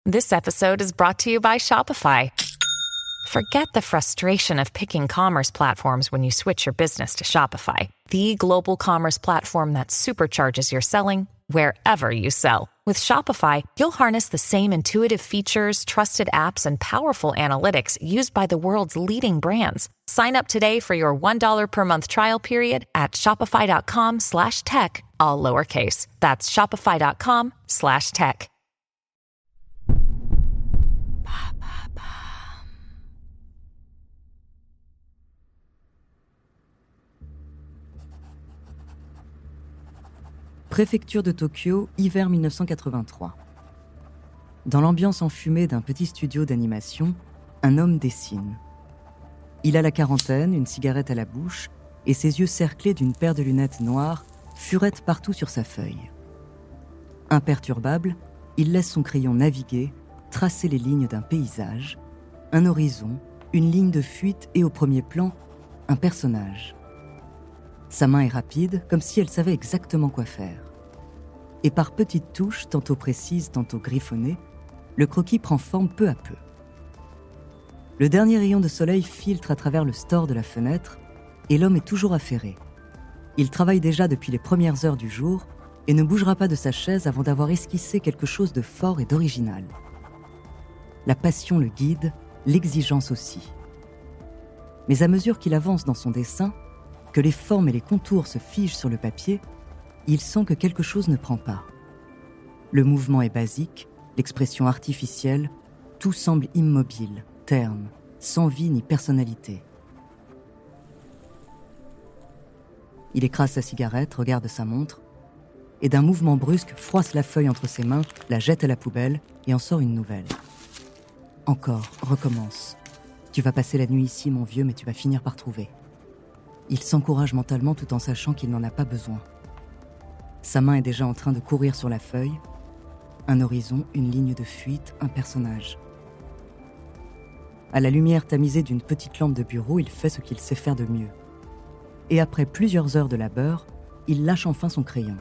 This episode is brought to you by Shopify. Forget the frustration of picking commerce platforms when you switch your business to Shopify, the global commerce platform that supercharges your selling wherever you sell. With Shopify, you'll harness the same intuitive features, trusted apps, and powerful analytics used by the world's leading brands. Sign up today for your $1 per month trial period at shopify.com/tech, all lowercase. That's shopify.com/tech. Préfecture de Tokyo, hiver 1983. Dans l'ambiance enfumée d'un petit studio d'animation, un homme dessine. Il a la quarantaine, une cigarette à la bouche, et ses yeux cerclés d'une paire de lunettes noires furettent partout sur sa feuille. Imperturbable, il laisse son crayon naviguer, tracer les lignes d'un paysage, un horizon, une ligne de fuite et au premier plan, un personnage. Sa main est rapide, comme si elle savait exactement quoi faire. Et par petites touches, tantôt précises, tantôt griffonnées, le croquis prend forme peu à peu. Le dernier rayon de soleil filtre à travers le store de la fenêtre et l'homme est toujours affairé. Il travaille déjà depuis les premières heures du jour et ne bougera pas de sa chaise avant d'avoir esquissé quelque chose de fort et d'original. La passion le guide, l'exigence aussi. Mais à mesure qu'il avance dans son dessin, que les formes et les contours se figent sur le papier, il sent que quelque chose ne prend pas. Le mouvement est basique, l'expression artificielle, tout semble immobile, terne, sans vie ni personnalité. Il écrase sa cigarette, regarde sa montre, et d'un mouvement brusque froisse la feuille entre ses mains, la jette à la poubelle et en sort une nouvelle. Encore, recommence. Tu vas passer la nuit ici, mon vieux, mais tu vas finir par trouver. Il s'encourage mentalement tout en sachant qu'il n'en a pas besoin. Sa main est déjà en train de courir sur la feuille. Un horizon, une ligne de fuite, un personnage. À la lumière tamisée d'une petite lampe de bureau, il fait ce qu'il sait faire de mieux. Et après plusieurs heures de labeur, il lâche enfin son crayon.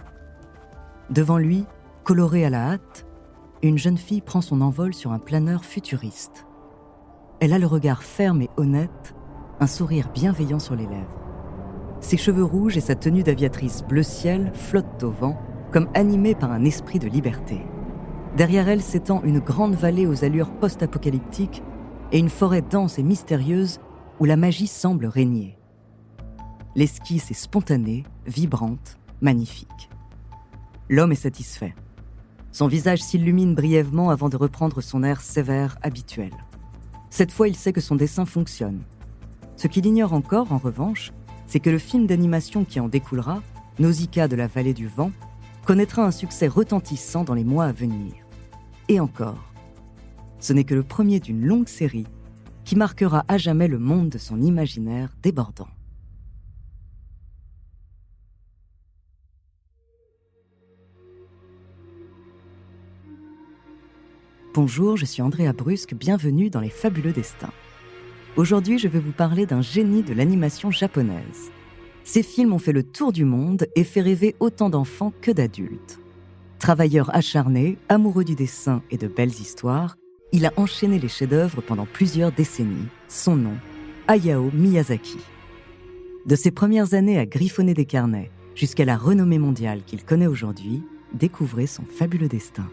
Devant lui, colorée à la hâte, une jeune fille prend son envol sur un planeur futuriste. Elle a le regard ferme et honnête, un sourire bienveillant sur les lèvres. Ses cheveux rouges et sa tenue d'aviatrice bleu ciel flottent au vent, comme animés par un esprit de liberté. Derrière elle s'étend une grande vallée aux allures post-apocalyptiques et une forêt dense et mystérieuse où la magie semble régner. L'esquisse est spontanée, vibrante, magnifique. L'homme est satisfait. Son visage s'illumine brièvement avant de reprendre son air sévère habituel. Cette fois, il sait que son dessin fonctionne. Ce qu'il ignore encore, en revanche, c'est que le film d'animation qui en découlera, Nausicaa de la vallée du vent, connaîtra un succès retentissant dans les mois à venir. Et encore, ce n'est que le premier d'une longue série qui marquera à jamais le monde de son imaginaire débordant. Bonjour, je suis Andrea Brusque, bienvenue dans Les Fabuleux Destins. Aujourd'hui, je vais vous parler d'un génie de l'animation japonaise. Ces films ont fait le tour du monde et fait rêver autant d'enfants que d'adultes. Travailleur acharné, amoureux du dessin et de belles histoires, il a enchaîné les chefs-d'œuvre pendant plusieurs décennies. Son nom, Hayao Miyazaki. De ses premières années à griffonner des carnets jusqu'à la renommée mondiale qu'il connaît aujourd'hui, découvrez son fabuleux destin.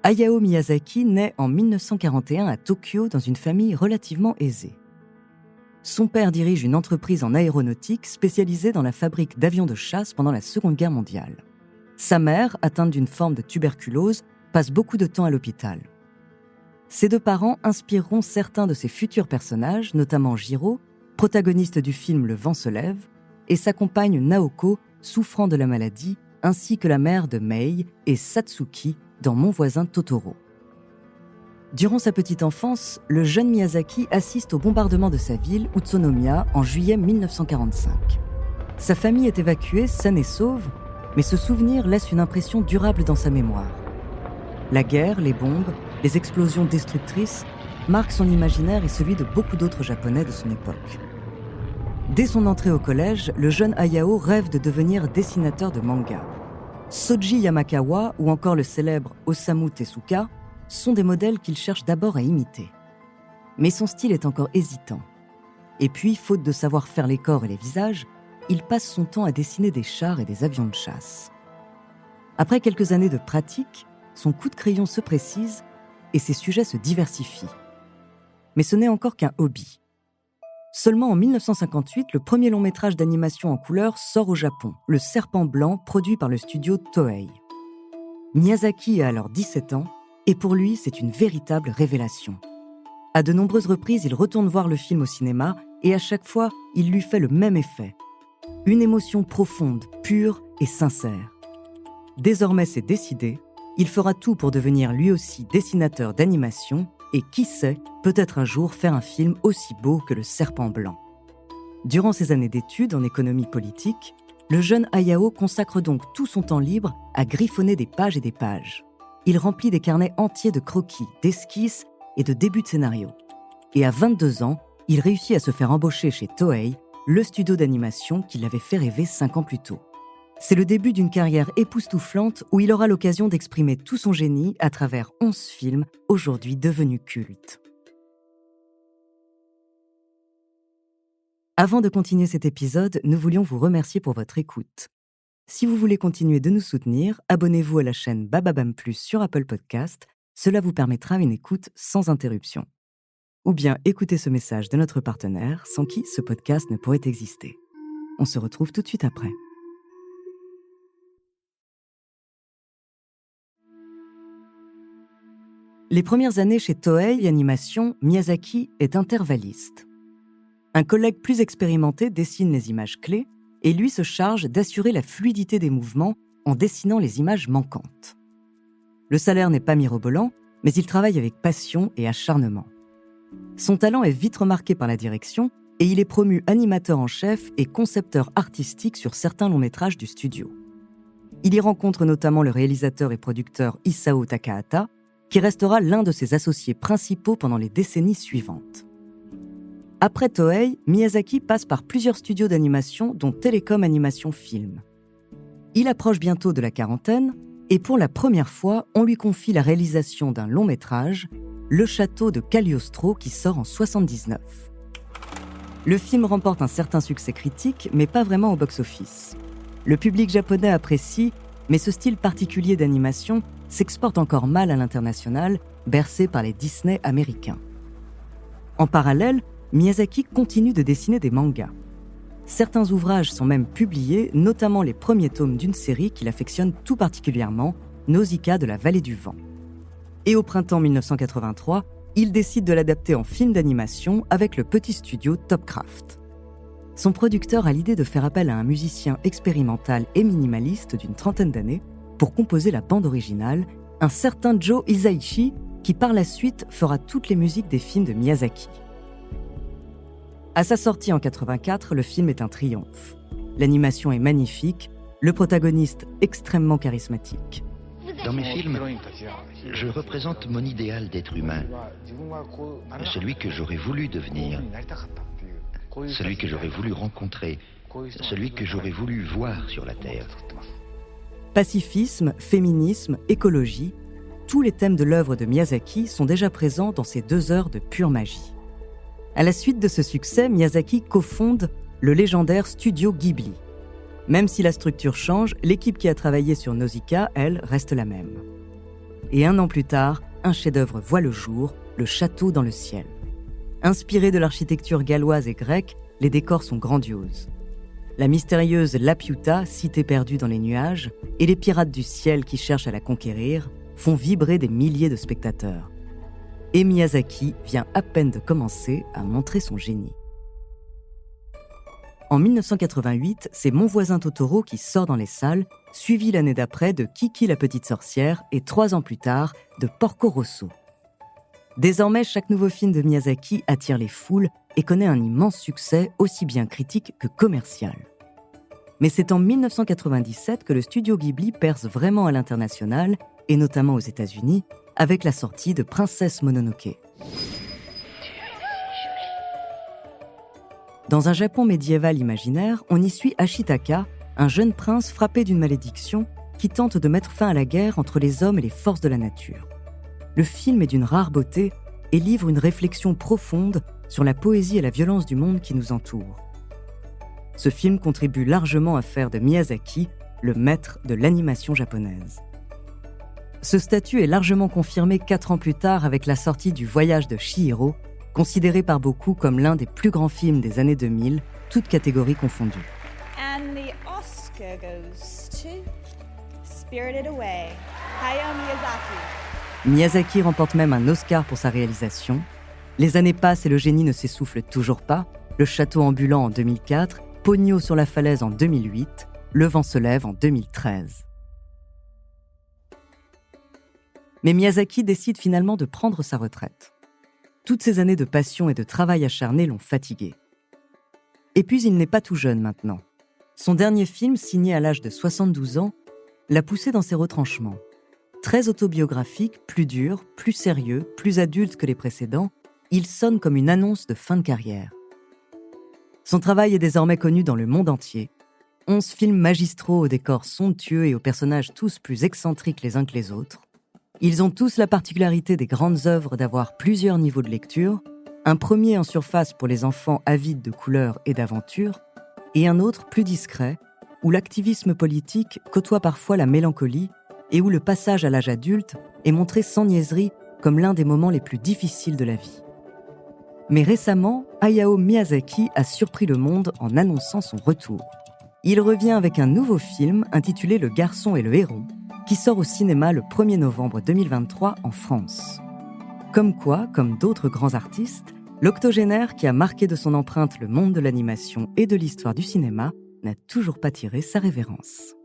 Hayao Miyazaki naît en 1941 à Tokyo dans une famille relativement aisée. Son père dirige une entreprise en aéronautique spécialisée dans la fabrique d'avions de chasse pendant la Seconde Guerre mondiale. Sa mère, atteinte d'une forme de tuberculose, passe beaucoup de temps à l'hôpital. Ses deux parents inspireront certains de ses futurs personnages, notamment Jiro, protagoniste du film Le vent se lève, et sa compagne Naoko, souffrant de la maladie, ainsi que la mère de Mei et Satsuki dans Mon voisin Totoro. Durant sa petite enfance, le jeune Miyazaki assiste au bombardement de sa ville, Utsunomiya, en juillet 1945. Sa famille est évacuée, saine et sauve, mais ce souvenir laisse une impression durable dans sa mémoire. La guerre, les bombes, les explosions destructrices marquent son imaginaire et celui de beaucoup d'autres Japonais de son époque. Dès son entrée au collège, le jeune Hayao rêve de devenir dessinateur de manga. Soji Yamakawa ou encore le célèbre Osamu Tezuka sont des modèles qu'il cherche d'abord à imiter. Mais son style est encore hésitant. Et puis, faute de savoir faire les corps et les visages, il passe son temps à dessiner des chars et des avions de chasse. Après quelques années de pratique, son coup de crayon se précise et ses sujets se diversifient. Mais ce n'est encore qu'un hobby. Seulement en 1958, le premier long métrage d'animation en couleur sort au Japon, Le Serpent Blanc, produit par le studio Toei. Miyazaki a alors 17 ans, et pour lui, c'est une véritable révélation. À de nombreuses reprises, il retourne voir le film au cinéma, et à chaque fois, il lui fait le même effet. Une émotion profonde, pure et sincère. Désormais, c'est décidé, il fera tout pour devenir lui aussi dessinateur d'animation, et qui sait, peut-être un jour faire un film aussi beau que Le Serpent Blanc. Durant ses années d'études en économie politique, le jeune Hayao consacre donc tout son temps libre à griffonner des pages et des pages. Il remplit des carnets entiers de croquis, d'esquisses et de débuts de scénarios. Et à 22 ans, il réussit à se faire embaucher chez Toei, le studio d'animation qui l'avait fait rêver 5 ans plus tôt. C'est le début d'une carrière époustouflante où il aura l'occasion d'exprimer tout son génie à travers 11 films, aujourd'hui devenus cultes. Avant de continuer cet épisode, nous voulions vous remercier pour votre écoute. Si vous voulez continuer de nous soutenir, abonnez-vous à la chaîne Bababam Plus sur Apple Podcast, cela vous permettra une écoute sans interruption. Ou bien écoutez ce message de notre partenaire, sans qui ce podcast ne pourrait exister. On se retrouve tout de suite après. Les premières années chez Toei Animation, Miyazaki est intervalliste. Un collègue plus expérimenté dessine les images clés et lui se charge d'assurer la fluidité des mouvements en dessinant les images manquantes. Le salaire n'est pas mirobolant, mais il travaille avec passion et acharnement. Son talent est vite remarqué par la direction et il est promu animateur en chef et concepteur artistique sur certains longs métrages du studio. Il y rencontre notamment le réalisateur et producteur Isao Takahata, qui restera l'un de ses associés principaux pendant les décennies suivantes. Après Toei, Miyazaki passe par plusieurs studios d'animation dont Telecom Animation Film. Il approche bientôt de la quarantaine et pour la première fois, on lui confie la réalisation d'un long métrage, Le Château de Cagliostro, qui sort en 1979. Le film remporte un certain succès critique, mais pas vraiment au box-office. Le public japonais apprécie, mais ce style particulier d'animation s'exporte encore mal à l'international, bercé par les Disney américains. En parallèle, Miyazaki continue de dessiner des mangas. Certains ouvrages sont même publiés, notamment les premiers tomes d'une série qu'il affectionne tout particulièrement, Nausicaa de la Vallée du Vent. Et au printemps 1983, il décide de l'adapter en film d'animation avec le petit studio Topcraft. Son producteur a l'idée de faire appel à un musicien expérimental et minimaliste d'une trentaine d'années pour composer la bande originale, un certain Joe Hisaishi qui par la suite fera toutes les musiques des films de Miyazaki. À sa sortie en 1984, le film est un triomphe. L'animation est magnifique, le protagoniste extrêmement charismatique. Dans mes films, je représente mon idéal d'être humain, celui que j'aurais voulu devenir, celui que j'aurais voulu rencontrer, celui que j'aurais voulu voir sur la Terre. Pacifisme, féminisme, écologie, tous les thèmes de l'œuvre de Miyazaki sont déjà présents dans ces 2 heures de pure magie. À la suite de ce succès, Miyazaki cofonde le légendaire studio Ghibli. Même si la structure change, l'équipe qui a travaillé sur Nausicaa, elle, reste la même. Et 1 an plus tard, un chef-d'œuvre voit le jour, Le Château dans le ciel. Inspiré de l'architecture galloise et grecque, les décors sont grandioses. La mystérieuse Lapiuta, cité perdue dans les nuages, et les pirates du ciel qui cherchent à la conquérir font vibrer des milliers de spectateurs. Et Miyazaki vient à peine de commencer à montrer son génie. En 1988, c'est Mon voisin Totoro qui sort dans les salles, suivi l'année d'après de Kiki la petite sorcière et 3 ans plus tard de Porco Rosso. Désormais, chaque nouveau film de Miyazaki attire les foules et connaît un immense succès, aussi bien critique que commercial. Mais c'est en 1997 que le studio Ghibli perce vraiment à l'international, et notamment aux États-Unis, avec la sortie de Princesse Mononoke. Dans un Japon médiéval imaginaire, on y suit Ashitaka, un jeune prince frappé d'une malédiction qui tente de mettre fin à la guerre entre les hommes et les forces de la nature. Le film est d'une rare beauté et livre une réflexion profonde sur la poésie et la violence du monde qui nous entoure. Ce film contribue largement à faire de Miyazaki le maître de l'animation japonaise. Ce statut est largement confirmé 4 ans plus tard avec la sortie du Voyage de Chihiro, considéré par beaucoup comme l'un des plus grands films des années 2000, toutes catégories confondues. And the Oscar goes to Spirited Away, Hayao Miyazaki. Miyazaki remporte même un Oscar pour sa réalisation. Les années passent et le génie ne s'essouffle toujours pas. Le château ambulant en 2004, Ponyo sur la falaise en 2008, Le vent se lève en 2013. Mais Miyazaki décide finalement de prendre sa retraite. Toutes ces années de passion et de travail acharné l'ont fatigué. Et puis il n'est pas tout jeune maintenant. Son dernier film, signé à l'âge de 72 ans, l'a poussé dans ses retranchements. Très autobiographique, plus dur, plus sérieux, plus adulte que les précédents, il sonne comme une annonce de fin de carrière. Son travail est désormais connu dans le monde entier. 11 films magistraux aux décors somptueux et aux personnages tous plus excentriques les uns que les autres. Ils ont tous la particularité des grandes œuvres d'avoir plusieurs niveaux de lecture, un premier en surface pour les enfants avides de couleurs et d'aventures, et un autre plus discret, où l'activisme politique côtoie parfois la mélancolie et où le passage à l'âge adulte est montré sans niaiserie comme l'un des moments les plus difficiles de la vie. Mais récemment, Hayao Miyazaki a surpris le monde en annonçant son retour. Il revient avec un nouveau film intitulé Le Garçon et le Héron, qui sort au cinéma le 1er novembre 2023 en France. Comme quoi, comme d'autres grands artistes, l'octogénaire qui a marqué de son empreinte le monde de l'animation et de l'histoire du cinéma n'a toujours pas tiré sa révérence.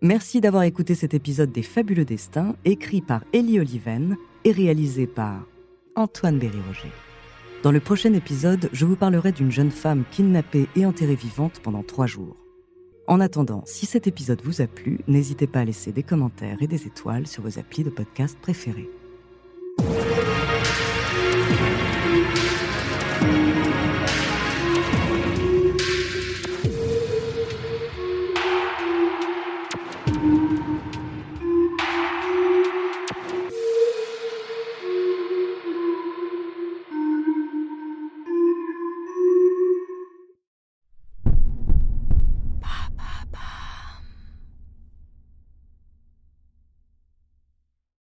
Merci d'avoir écouté cet épisode des Fabuleux Destins, écrit par Élie Oliven et réalisé par Antoine Berry-Roger. Dans le prochain épisode, je vous parlerai d'une jeune femme kidnappée et enterrée vivante pendant 3 jours. En attendant, si cet épisode vous a plu, n'hésitez pas à laisser des commentaires et des étoiles sur vos applis de podcast préférés.